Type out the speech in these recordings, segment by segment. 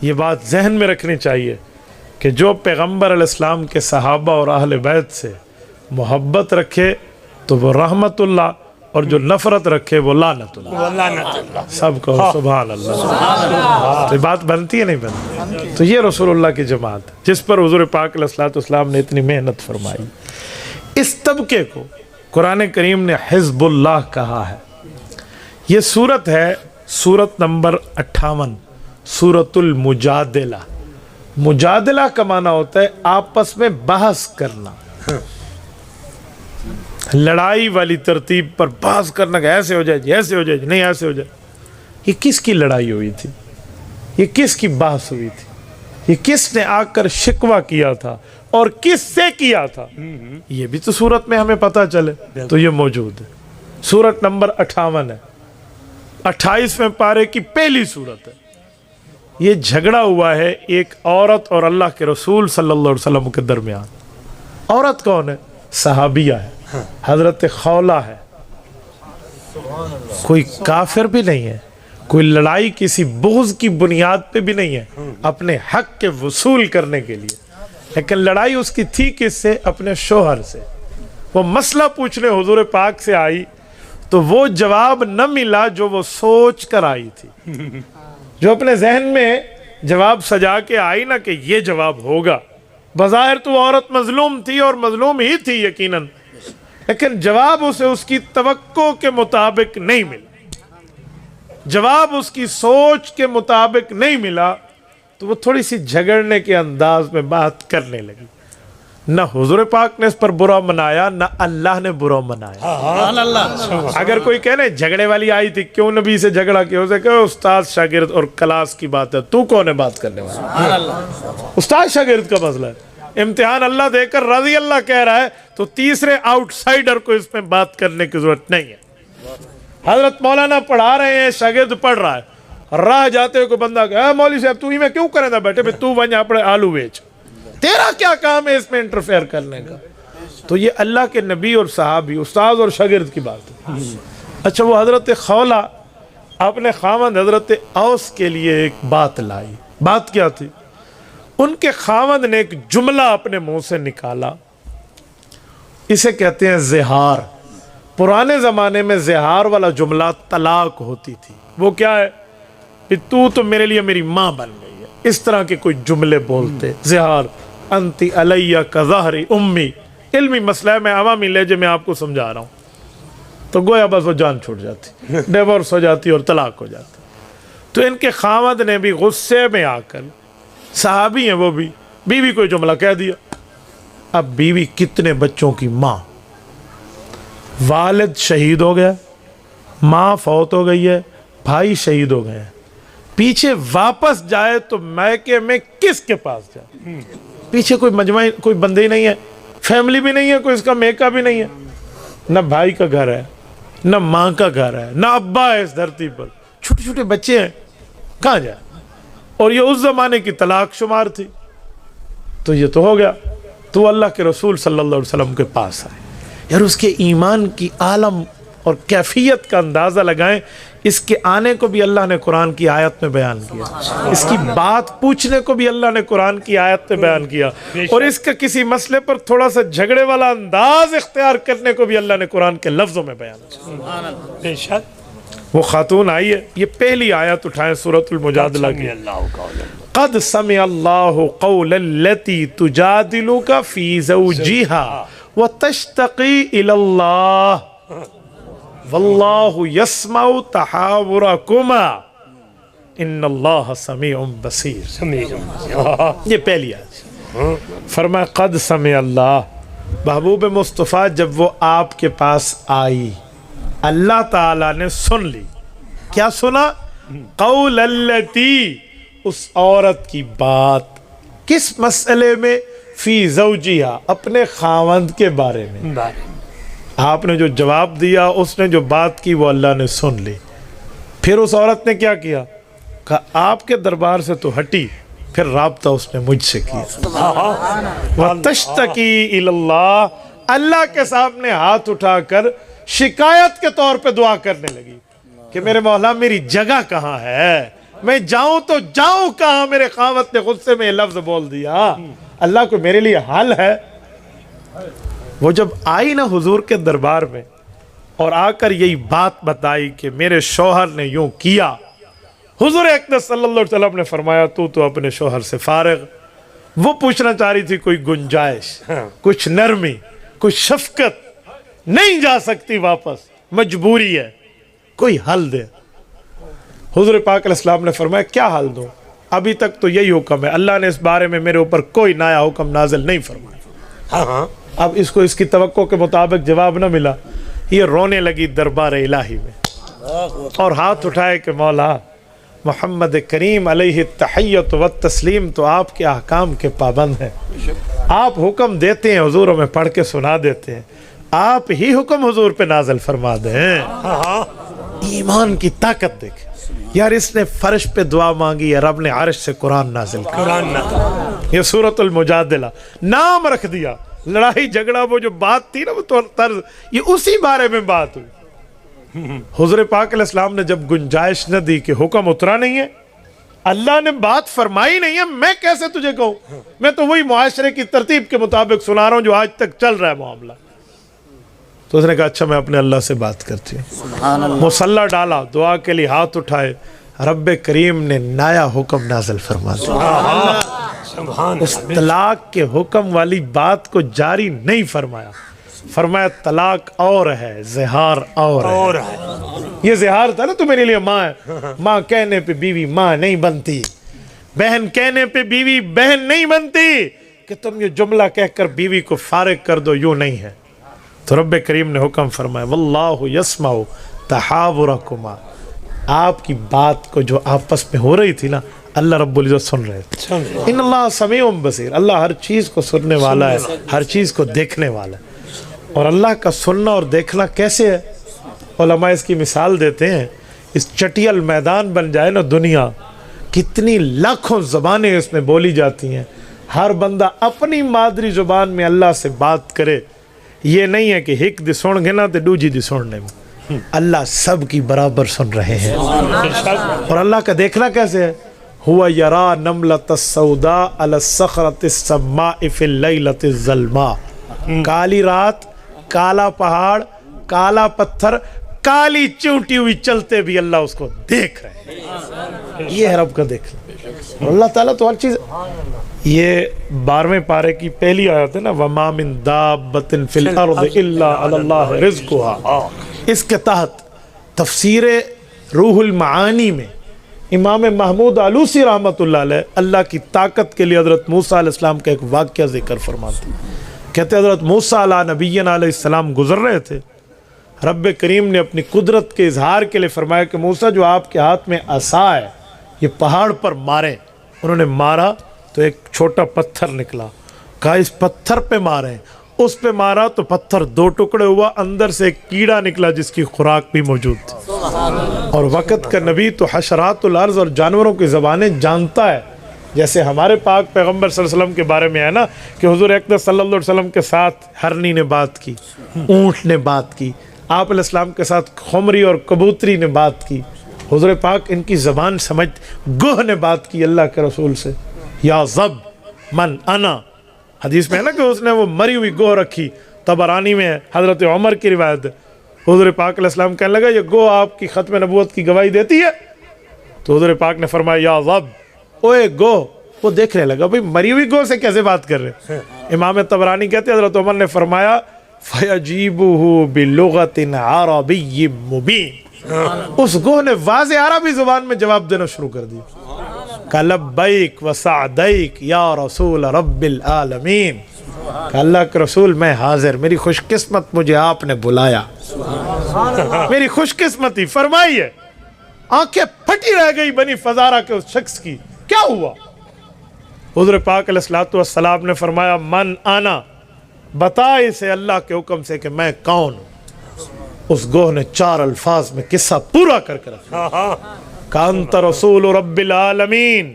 یہ بات ذہن میں رکھنی چاہیے کہ جو پیغمبر علیہ السلام کے صحابہ اور اہل بیت سے محبت رکھے تو وہ رحمت اللہ، اور جو نفرت رکھے وہ لعنت اللہ۔ سب کہو سبحان اللہ۔ تو یہ بات بنتی ہے نہیں بنتی؟ تو یہ رسول اللہ کی جماعت ہے جس پر حضور پاک علیہ الصلوۃ والسلام نے اتنی محنت فرمائی۔ اس طبقے کو قرآن کریم نے حزب اللہ کہا ہے۔ یہ سورت ہے سورت نمبر 58، سورت المجادلہ۔ مجادلہ کا معنی ہوتا ہے آپس میں بحث کرنا، لڑائی والی ترتیب پر بحث کرنا کہ ایسے ہو جائے جی، ایسے ہو جائے جی، نہیں ایسے ہو جائے۔ یہ کس کی لڑائی ہوئی تھی؟ یہ کس کی بحث ہوئی تھی؟ یہ کس نے آ کر شکوہ کیا تھا اور کس سے کیا تھا؟ یہ بھی تو سورت میں ہمیں پتہ چلے تو یہ موجود ہے۔ سورت نمبر 58 ہے، 28ویں پارے کی پہلی سورت ہے۔ یہ جھگڑا ہوا ہے ایک عورت اور اللہ کے رسول صلی اللہ علیہ وسلم کے درمیان۔ عورت کون ہے؟ صحابیہ ہے، حضرت خولہ ہے۔ کوئی کافر بھی نہیں ہے، کوئی لڑائی کسی بغض کی بنیاد پہ بھی نہیں ہے، اپنے حق کے وصول کرنے کے لیے۔ لیکن لڑائی اس کی تھی کس سے؟ اپنے شوہر سے۔ وہ مسئلہ پوچھنے حضور پاک سے آئی تو وہ جواب نہ ملا جو وہ سوچ کر آئی تھی، جو اپنے ذہن میں جواب سجا کے آئی نا کہ یہ جواب ہوگا۔ بظاہر تو عورت مظلوم تھی اور مظلوم ہی تھی یقیناً، لیکن جواب اسے اس کی توقع کے مطابق نہیں ملا، جواب اس کی سوچ کے مطابق نہیں ملا، تو وہ تھوڑی سی جھگڑنے کے انداز میں بات کرنے لگی۔ نہ حضور پاک نے اس پر برا منایا، نہ اللہ نے برا منایا۔ اگر کوئی کہنے جھگڑے والی آئی تھی، کیوں نبی سے جھگڑا کیا؟ اسے کہو استاد شاگرد اور کلاس کی بات ہے، تو کون ہے بات کرنے والا؟ استاد شاگرد کا مسئلہ ہے، امتحان اللہ دے کر رضی اللہ کہہ رہا ہے تو تیسرے آؤٹ سائڈر کو اس میں بات کرنے کی ضرورت نہیں ہے۔ حضرت مولانا پڑھا رہے ہیں، شاگرد پڑھ رہا ہے، راہ جاتے ہوئے کوئی بندہ کہا مولوی صاحب تو ہی میں کیوں کریں تھا بیٹے میں، تو ونجا اپنے آلو بیچ، تیرا کیا کام ہے اس میں انٹرفیئر کرنے کا؟ تو یہ اللہ کے نبی اور صحابی، استاد اور شاگرد کی بات ہے۔ اچھا، وہ حضرت خولہ اپنے خاوند حضرت اوس کے لیے ایک بات لائی۔ بات کیا تھی؟ ان کے خاوند نے ایک جملہ اپنے منہ سے نکالا، اسے کہتے ہیں زہار۔ پرانے زمانے میں زہار والا جملہ طلاق ہوتی تھی۔ وہ کیا ہے کہ تو میرے لیے میری ماں بن گئی ہے، اس طرح کے کوئی جملے بولتے۔ زہار، انتی علیہ کظہر امی، علمی مسئلہ ہے، میں عوامی لہجے میں آپ کو سمجھا رہا ہوں۔ تو گویا بس وہ جان چھوٹ جاتی، ڈیورس ہو جاتی اور طلاق ہو جاتی۔ تو ان کے خاوند نے بھی غصے میں آ کر، صحابی ہیں وہ بھی، بیوی کوئی جملہ کہہ دیا۔ اب بیوی کتنے بچوں کی ماں، والد شہید ہو گیا، ماں فوت ہو گئی ہے، بھائی شہید ہو گئے ہیں، پیچھے واپس جائے تو میکے میں کس کے پاس جائے؟ پیچھے کوئی مجمع، کوئی بندے ہی نہیں ہے، فیملی بھی نہیں ہے، کوئی اس کا میکا بھی نہیں ہے، نہ بھائی کا گھر ہے، نہ ماں کا گھر ہے، نہ ابا ہے اس دھرتی پر، چھوٹے چھوٹے بچے ہیں، کہاں جائے؟ اور یہ اس زمانے کی طلاق شمار تھی۔ تو یہ تو ہو گیا، تو اللہ کے رسول صلی اللہ علیہ وسلم کے پاس آئے۔ یار اس کے ایمان کی عالم اور کیفیت کا اندازہ لگائیں، اس کے آنے کو بھی اللہ نے قرآن کی آیت میں بیان کیا، اس کی بات پوچھنے کو بھی اللہ نے قرآن کی آیت میں بیان کیا، اور اس کا کسی مسئلے پر تھوڑا سا جھگڑے والا انداز اختیار کرنے کو بھی اللہ نے قرآن کے لفظوں میں بیان کیا۔ بے شک وہ خاتون آئی ہے، یہ پہلی آیت اٹھائیں سورۃ المجادلہ کی۔ قد سمع اللہ قول التی تجادلک فی زوجہا وتشتقی الی اللہ واللہ یسمع تحاورکما ان اللہ سمیع بصیر۔ یہ پہلی آیت، فرمایا قد سمع اللہ، محبوب مصطفیٰ جب وہ آپ کے پاس آئی اللہ تعالیٰ نے سن لی۔ کیا سنا؟ قول التی، اس عورت کی بات، کس مسئلے میں؟ فی زوجہا، اپنے خاوند کے بارے میں۔ آپ نے جو جواب دیا، اس نے جو بات کی، وہ اللہ نے سن لی۔ پھر اس عورت نے کیا کیا؟ کہا آپ کے دربار سے تو ہٹی، پھر رابطہ اس نے مجھ سے کیا۔ وَتَشْتَكِي إِلَى اللَّهِ، اللہ کے سامنے ہاتھ اٹھا کر شکایت کے طور پہ دعا کرنے لگی کہ میرے مولا میری جگہ کہاں ہے، میں جاؤں تو جاؤں کہاں، میرے خاوند نے غصے میں یہ لفظ بول دیا، اللہ کو میرے لیے حال ہے۔ وہ جب آئی نا حضور کے دربار میں اور آ کر یہی بات بتائی کہ میرے شوہر نے یوں کیا، حضور اقدس صلی اللہ علیہ وسلم نے فرمایا تو اپنے شوہر سے فارغ۔ وہ پوچھنا چاہ رہی تھی کوئی گنجائش، کچھ نرمی، کچھ شفقت، نہیں جا سکتی واپس، مجبوری ہے، کوئی حل دے۔ حضور پاک علیہ السلام نے فرمایا کیا حل دوں، ابھی تک تو یہی حکم ہے، اللہ نے اس بارے میں میرے اوپر کوئی نیا حکم نازل نہیں فرمایا۔ اب اس کو اس کی توقع کے مطابق جواب نہ ملا، یہ رونے لگی دربار الہی میں اور ہاتھ اٹھائے کہ مولا محمد کریم علیہ التحیت والتسلیم تو آپ کے احکام کے پابند ہیں، آپ حکم دیتے ہیں، حضور ہمیں پڑھ کے سنا دیتے ہیں، آپ ہی حکم حضور پہ نازل فرما دیں۔ ایمان کی طاقت دیکھ یار، اس نے فرش پہ دعا مانگی ہے، رب نے عرش سے قرآن نازل کیا۔ یہ سورۃ المجادلہ نام رکھ دیا، لڑائی جھگڑا وہ جو بات تھی نا وہ طرز، یہ اسی بارے میں بات ہوئی۔ حضور پاک علیہ السلام نے جب گنجائش نہ دی کہ حکم اترا نہیں ہے، اللہ نے بات فرمائی نہیں ہے، میں کیسے تجھے کہوں، میں تو وہی معاشرے کی ترتیب کے مطابق سنا رہا ہوں جو آج تک چل رہا ہے معاملہ۔ تو اس نے کہا اچھا میں اپنے اللہ سے بات کرتی ہوں۔ مصلی ڈالا، دعا کے لیے ہاتھ اٹھائے، رب کریم نے نیا حکم نازل فرما دیا۔ اس طلاق کے حکم والی بات کو جاری نہیں فرمایا، فرمایا طلاق اور ہے، زہار اور ہے۔ یہ زہار تھا نا تو میرے لیے ماں ہے، ماں کہنے پہ بیوی ماں نہیں بنتی، بہن کہنے پہ بیوی بہن نہیں بنتی، کہ تم یہ جملہ کہہ کر بیوی کو فارغ کر دو، یوں نہیں ہے۔ تو رب کریم نے حکم فرمایا واللہ یسمع تحاورکما، آپ کی بات کو جو آپس میں ہو رہی تھی نا اللہ رب العزت سن رہے تھے۔ ان اللہ سمیع بصیر، اللہ ہر چیز کو سننے والا ہے، ہر چیز کو دیکھنے والا ہے۔ اور اللہ کا سننا اور دیکھنا کیسے ہے، علماء اس کی مثال دیتے ہیں، اس چٹیل میدان بن جائے نا دنیا، کتنی لاکھوں زبانیں اس میں بولی جاتی ہیں، ہر بندہ اپنی مادری زبان میں اللہ سے بات کرے، یہ نہیں ہے کہ ہک دی سن گے نا تے دوجی دی سننے میں، اللہ سب کی برابر سن رہے ہیں۔ اور اللہ کا دیکھنا کیسے ہے، ہوا یرا نملۃ السوداء علی الصخرۃ السماء فی اللیلۃ الظلماء، کالی رات، کالا پہاڑ، کالا پتھر، کالی چونٹی ہوئی چلتے بھی اللہ اس کو دیکھ رہے ہیں۔ یہ ہے رب کا دیکھنا، اور اللہ تعالیٰ تو ہر چیز۔ یہ 12ویں پارے کی پہلی آیت ہے نا، وَمَا مِن دَابَّةٍ فِي الْأَرْضِ إِلَّا عَلَى اللَّهِ رِزْقُهَا۔ اس کے تحت تفسیر روح المعانی میں امام محمود آلوسی رحمۃ اللہ علیہ اللہ کی طاقت کے لیے حضرت موسیٰ علیہ السلام کا ایک واقعہ ذکر فرماتے ہیں۔ کہتے ہیں حضرت موسیٰ علیہ نبینا علیہ السلام گزر رہے تھے، رب کریم نے اپنی قدرت کے اظہار کے لیے فرمایا کہ موسیٰ جو آپ کے ہاتھ میں عصا ہے یہ پہاڑ پر ماریں۔ انہوں نے مارا تو ایک چھوٹا پتھر نکلا، کہا اس پتھر پہ ماریں، اس پہ مارا تو پتھر 2 ٹکڑے ہوا، اندر سے ایک کیڑا نکلا جس کی خوراک بھی موجود تھی۔ اور وقت کا نبی تو حشرات الارض اور جانوروں کی زبانیں جانتا ہے، جیسے ہمارے پاک پیغمبر صلی اللہ علیہ وسلم کے بارے میں ہے نا کہ حضور اقدس صلی اللہ علیہ وسلم کے ساتھ ہرنی نے بات کی، اونٹ نے بات کی، آپ علیہ السلام کے ساتھ خمری اور کبوتری نے بات کی، حضور پاک ان کی زبان سمجھ، گوہ نے بات کی اللہ کے رسول سے، یا ضب من انا، حدیث میں ہے نا کہ اس نے وہ مری ہوئی گوہ رکھی، طبرانی میں ہے، حضرت عمر کی روایت ہے، حضور پاک علیہ السلام کہنے لگا یہ گوہ آپ کی ختم نبوت کی گواہی دیتی ہے؟ تو حضور پاک نے فرمایا یا ضب، اوے گوہ، وہ دیکھنے لگا بھئی مری ہوئی گوہ سے کیسے بات کر رہے ہیں؟ امام طبرانی کہتے ہیں حضرت عمر نے فرمایا فَيَجِيبُهُ بِلُغَةٍ عَرَبِيٍّ مُبِينٍ، اس گوہ نے واضح عربی زبان میں جواب دینا شروع کر دیا، کہ لبیک وسعدیک یا رسول رب العالمین، کہ اللہ کے رسول میں حاضر، میری خوش قسمت مجھے آپ نے بلایا، میری خوش قسمتی فرمائیے۔ آنکھیں پھٹی رہ گئی بنی فزارہ کے اس شخص کی، کیا ہوا؟ حضور پاک علیہ السلام نے فرمایا من آنا، بتا اسے اللہ کے حکم سے کہ میں کون ہوں۔ اس گوہ نے 4 الفاظ میں قصہ پورا کر کر رکھا، کہ انت رسول رب العالمین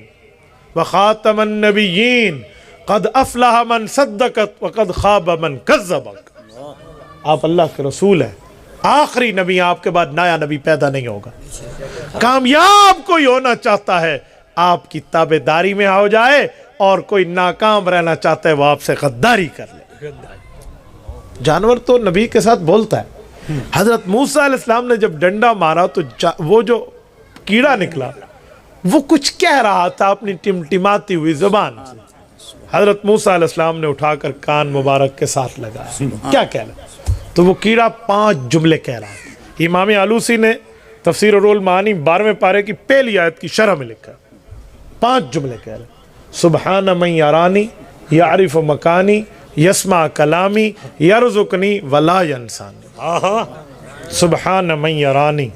وخاتم النبیین قد افلح من صدقت وقد خاب من کذبک، آپ اللہ کے رسول ہیں، آخری نبی آپ کے بعد نیا نبی پیدا نہیں ہوگا. کامیاب کوئی ہونا چاہتا ہے آپ کی تابعداری میں ہو جائے، اور کوئی ناکام رہنا چاہتا ہے وہ آپ سے غداری کر لے. جانور تو نبی کے ساتھ بولتا ہے. حضرت موسیٰ علیہ السلام نے جب ڈنڈا مارا تو وہ جو کیڑا نکلا وہ کچھ کہہ رہا تھا اپنی ٹمٹماتی ہوئی زبان سے. حضرت موسیٰ علیہ السلام نے اٹھا کر کان مبارک کے ساتھ لگایا. کیا کہہ رہا؟ تو وہ کیڑا 5 جملے کہہ رہا تھا. امام علوسی نے تفسیر رول معانی 12ویں پارے کی پہلی آیت کی شرح میں لکھا 5 جملے کہہ رہے. سبحان من یرانی یعرف مکانی یسمع کلامی یرزقنی ولا ینسانی. سبحان من یرانی،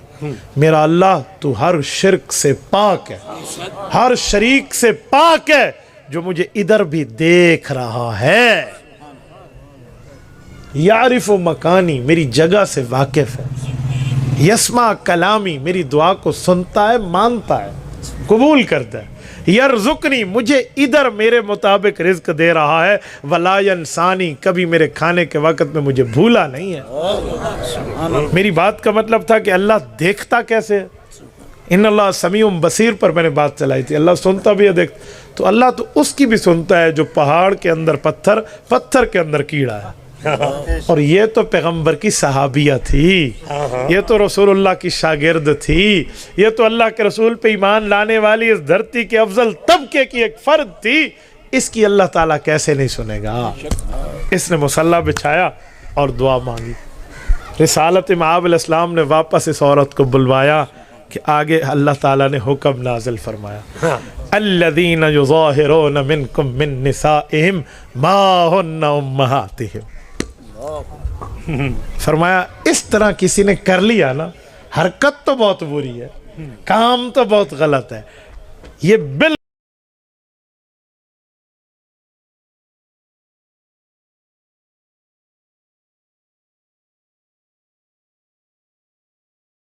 میرا اللہ تو ہر شرک سے پاک ہے، ہر شریک سے پاک ہے، جو مجھے ادھر بھی دیکھ رہا ہے. یعرف مکانی، میری جگہ سے واقف ہے. یسمع کلامی، میری دعا کو سنتا ہے، مانتا ہے، قبول کرتا ہے. یرزقنی، مجھے ادھر میرے مطابق رزق دے رہا ہے. ولا ینسانی، کبھی میرے کھانے کے وقت میں مجھے بھولا نہیں ہے. میری بات کا مطلب تھا کہ اللہ دیکھتا کیسے ہے. ان اللہ سمیع بصیر پر میں نے بات چلائی تھی. اللہ سنتا بھی ہے، دیکھتا. تو اللہ تو اس کی بھی سنتا ہے جو پہاڑ کے اندر پتھر، پتھر کے اندر کیڑا ہے. اور یہ تو پیغمبر کی صحابیہ تھی، یہ تو رسول اللہ کی شاگرد تھی، یہ تو اللہ کے رسول پہ ایمان لانے والی اس دھرتی کے افضل طبقے کی ایک فرد تھی. اس کی اللہ تعالیٰ کیسے نہیں سنے گا؟ اس نے مصلی بچھایا اور دعا مانگی. رسالت مآب علیہ السلام نے واپس اس عورت کو بلوایا کہ آگے اللہ تعالیٰ نے حکم نازل فرمایا الذین یظاہرون منکم من نسائہم ما ہن امہاتہم. فرمایا اس طرح کسی نے کر لیا نا، حرکت تو بہت بری ہے، کام تو بہت غلط ہے، یہ بالکل